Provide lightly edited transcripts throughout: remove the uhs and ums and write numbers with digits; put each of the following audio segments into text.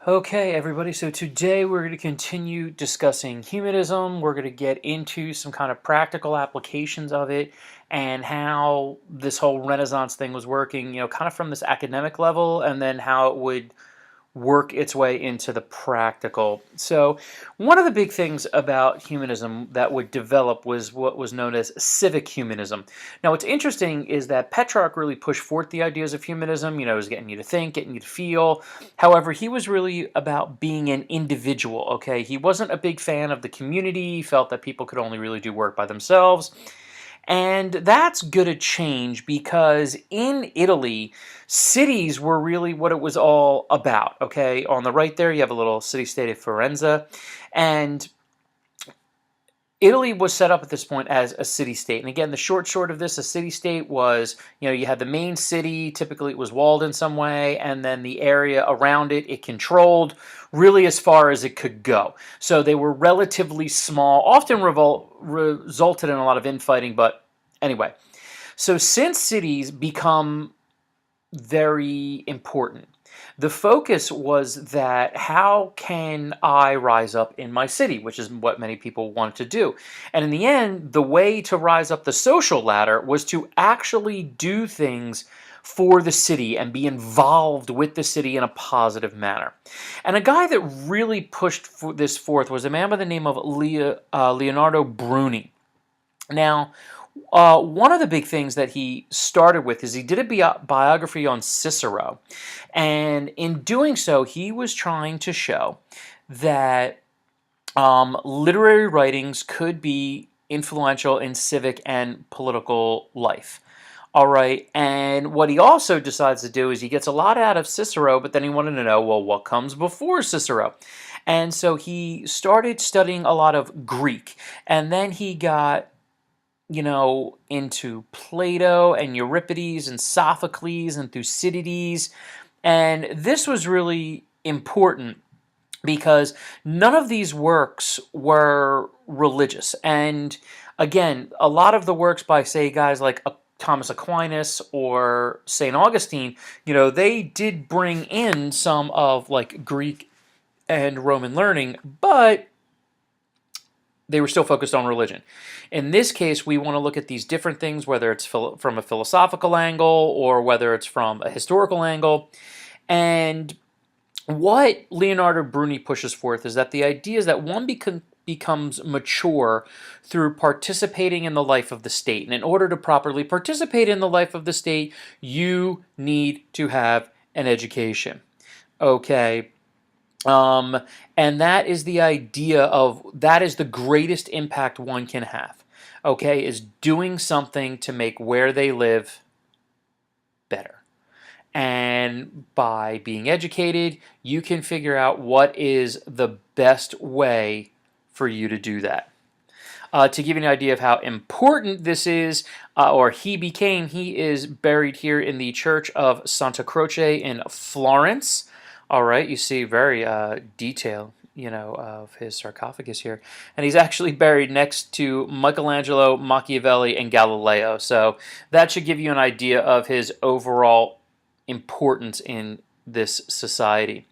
Okay, everybody, so today we're going to continue discussing humanism. We're going to get into some kind of practical applications of it and how this whole Renaissance thing was working, kind of from this academic level, and then how it would work its way into the practical. So, one of the big things about humanism that would develop was what was known as civic humanism. Now, what's interesting is that Petrarch really pushed forth the ideas of humanism. It was getting you to think, getting you to feel. However, he was really about being an individual, okay? He wasn't a big fan of the community. He felt that people could only really do work by themselves. And that's going to change because in Italy, cities were really what it was all about. Okay, on the right there, you have a little city-state of Firenze, and Italy was set up at this point as a city-state. And again, the short of this, a city-state was, you had the main city, typically it was walled in some way, and then the area around it, it controlled really as far as it could go. So they were relatively small, often resulted in a lot of infighting, but anyway. So since cities become very important, the focus was that how can I rise up in my city, which is what many people wanted to do. And in the end, the way to rise up the social ladder was to actually do things for the city and be involved with the city in a positive manner. And a guy that really pushed this forth was a man by the name of Leonardo Bruni. Now, one of the big things that he started with is he did a biography on Cicero. And in doing so, he was trying to show that literary writings could be influential in civic and political life. All right, and what he also decides to do is he gets a lot out of Cicero, but then he wanted to know, well, what comes before Cicero? And so he started studying a lot of Greek, and then he got into Plato and Euripides and Sophocles and Thucydides. And this was really important because none of these works were religious. And again, a lot of the works by, say, guys like Thomas Aquinas or St. Augustine, they did bring in some of like Greek and Roman learning, but they were still focused on religion. In this case, we want to look at these different things, whether it's from a philosophical angle or whether it's from a historical angle. And what Leonardo Bruni pushes forth is that the idea is that one becomes mature through participating in the life of the state. And in order to properly participate in the life of the state, you need to have an education. Okay. And that is the idea of, that is the greatest impact one can have, okay, is doing something to make where they live better. And by being educated, you can figure out what is the best way for you to do that. To give you an idea of how important this is, or he is buried here in the Church of Santa Croce in Florence. All right, you see very detail, of his sarcophagus here. And he's actually buried next to Michelangelo, Machiavelli, and Galileo. So that should give you an idea of his overall importance in this society.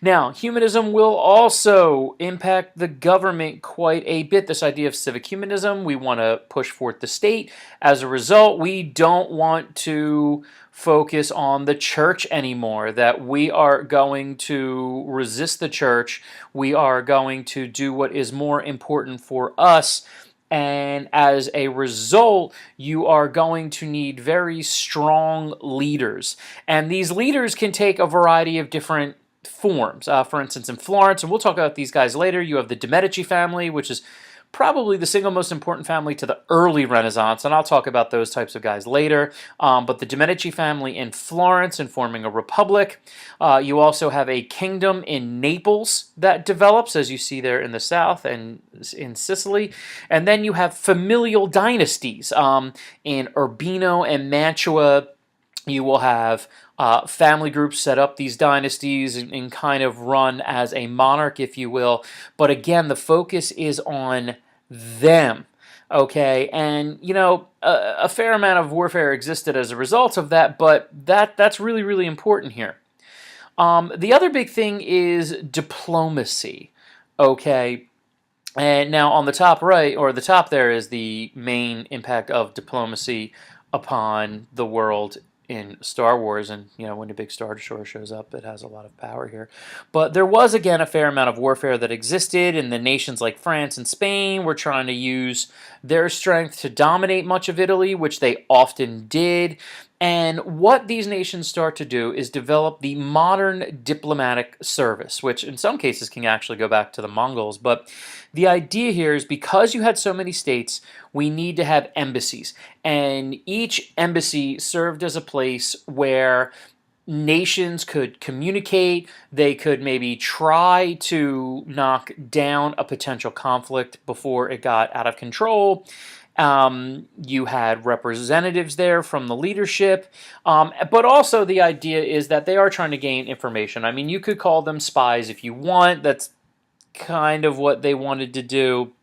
Now, humanism will also impact the government quite a bit. This idea of civic humanism, we want to push forth the state. As a result, we don't want to focus on the church anymore, that we are going to resist the church. We are going to do what is more important for us. And as a result, you are going to need very strong leaders. And these leaders can take a variety of different forms. For instance, in Florence, and we'll talk about these guys later, you have the de' Medici family, which is probably the single most important family to the early Renaissance, and I'll talk about those types of guys later. But the de' Medici family in Florence and forming a republic. You also have a kingdom in Naples that develops, as you see there in the south and in Sicily. And then you have familial dynasties. In Urbino and Mantua, you will have family groups set up these dynasties and kind of run as a monarch, if you will. But again, the focus is on them. Okay, and a fair amount of warfare existed as a result of that, but that's really, really important here. The other big thing is diplomacy. Okay. And now on the top right, or the top there, is the main impact of diplomacy upon the world in Star Wars. And, when a big Star Destroyer shows up, it has a lot of power here. But there was, again, a fair amount of warfare that existed, and the nations like France and Spain were trying to use their strength to dominate much of Italy, which they often did. And what these nations start to do is develop the modern diplomatic service, which in some cases can actually go back to the Mongols. But the idea here is, because you had so many states, we need to have embassies. And each embassy served as a place where nations could communicate. They could maybe try to knock down a potential conflict before it got out of control. You had representatives there from the leadership, but also the idea is that they are trying to gain information. I mean, you could call them spies if you want. That's kind of what they wanted to do.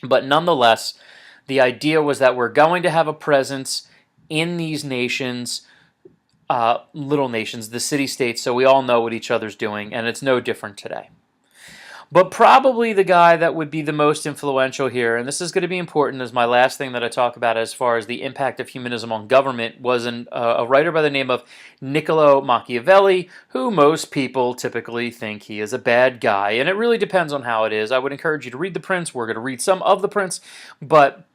But nonetheless, the idea was that we're going to have a presence in these nations, little nations, the city-states, so we all know what each other's doing, and it's no different today. But probably the guy that would be the most influential here, and this is going to be important as my last thing that I talk about as far as the impact of humanism on government, was a writer by the name of Niccolo Machiavelli, who most people typically think he is a bad guy. And it really depends on how it is. I would encourage you to read The Prince. We're going to read some of The Prince, but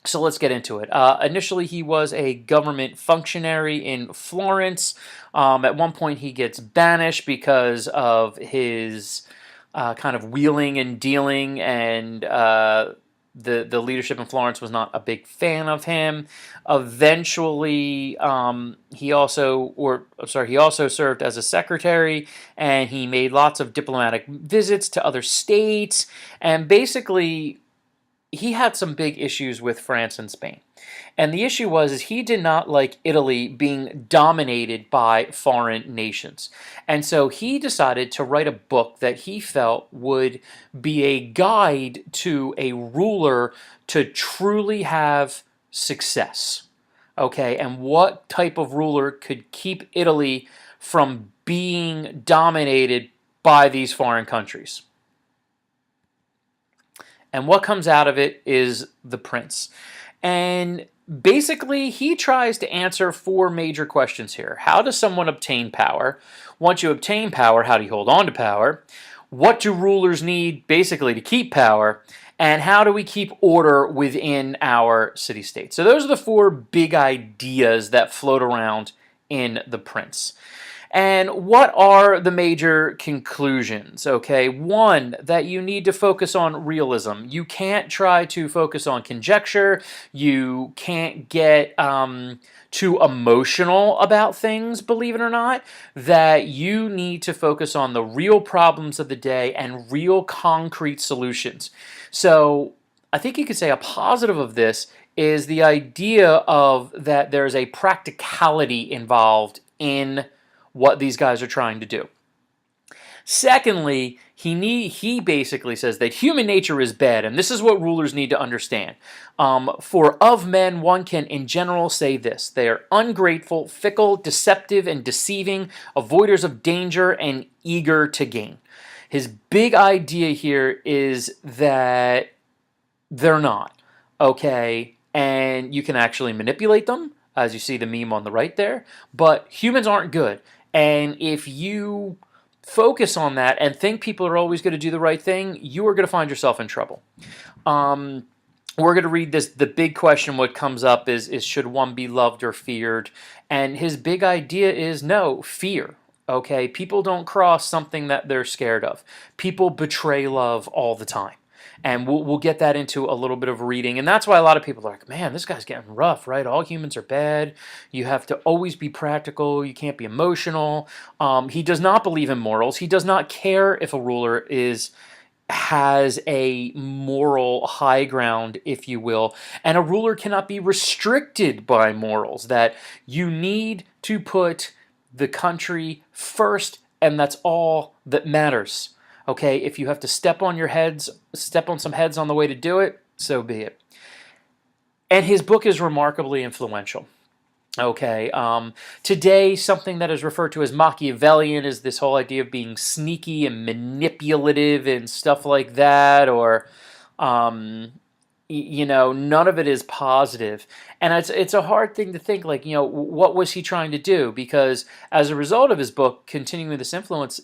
so let's get into it. Initially, he was a government functionary in Florence. At one point, he gets banished because of his kind of wheeling and dealing, and the leadership in Florence was not a big fan of him. Eventually, he also served as a secretary, and he made lots of diplomatic visits to other states, and basically he had some big issues with France and Spain. And the issue was is he did not like Italy being dominated by foreign nations. And so he decided to write a book that he felt would be a guide to a ruler to truly have success. Okay, and what type of ruler could keep Italy from being dominated by these foreign countries? And what comes out of it is The Prince. And basically, he tries to answer four major questions here. How does someone obtain power? Once you obtain power, how do you hold on to power? What do rulers need, basically, to keep power? And how do we keep order within our city-state? So those are the four big ideas that float around in The Prince. And what are the major conclusions? Okay, one, that you need to focus on realism. You can't try to focus on conjecture. You can't get too emotional about things, believe it or not. That you need to focus on the real problems of the day and real concrete solutions. So I think you could say a positive of this is the idea of that there's a practicality involved in what these guys are trying to do. Secondly, he basically says that human nature is bad, and this is what rulers need to understand. For of men, one can in general say this: they are ungrateful, fickle, deceptive, and deceiving, avoiders of danger, and eager to gain. His big idea here is that they're not, okay? And you can actually manipulate them, as you see the meme on the right there, but humans aren't good. And if you focus on that and think people are always going to do the right thing, you are going to find yourself in trouble. We're going to read this. The big question what comes up is should one be loved or feared? And his big idea is no, fear. Okay, people don't cross something that they're scared of. People betray love all the time. And we'll get that into a little bit of reading. And that's why a lot of people are like, man, this guy's getting rough, right? All humans are bad. You have to always be practical. You can't be emotional. He does not believe in morals. He does not care if a ruler has a moral high ground, if you will. And a ruler cannot be restricted by morals. That you need to put the country first, and that's all that matters. Okay, if you have to step on some heads on the way to do it, so be it. And his book is remarkably influential. Okay. Today, something that is referred to as Machiavellian is this whole idea of being sneaky and manipulative and stuff like that, or um, none of it is positive. And it's a hard thing to think, like, what was he trying to do? Because as a result of his book continuing this influence,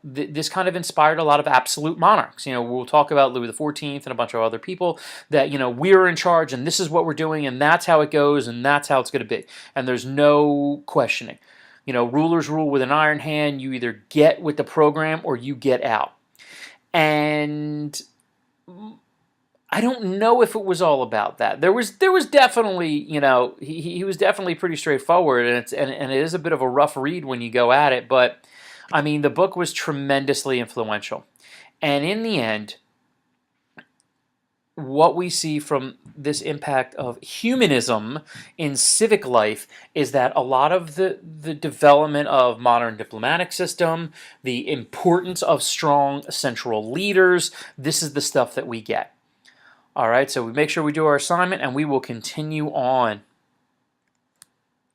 this kind of inspired a lot of absolute monarchs. We'll talk about Louis XIV and a bunch of other people that, we're in charge and this is what we're doing and that's how it goes and that's how it's going to be. And there's no questioning. Rulers rule with an iron hand. You either get with the program or you get out. And I don't know if it was all about that. There was definitely, he was definitely pretty straightforward, and it is a bit of a rough read when you go at it. But I mean, the book was tremendously influential, and in the end, what we see from this impact of humanism in civic life is that a lot of the development of modern diplomatic system, the importance of strong central leaders, this is the stuff that we get. All right, so we make sure we do our assignment, and we will continue on.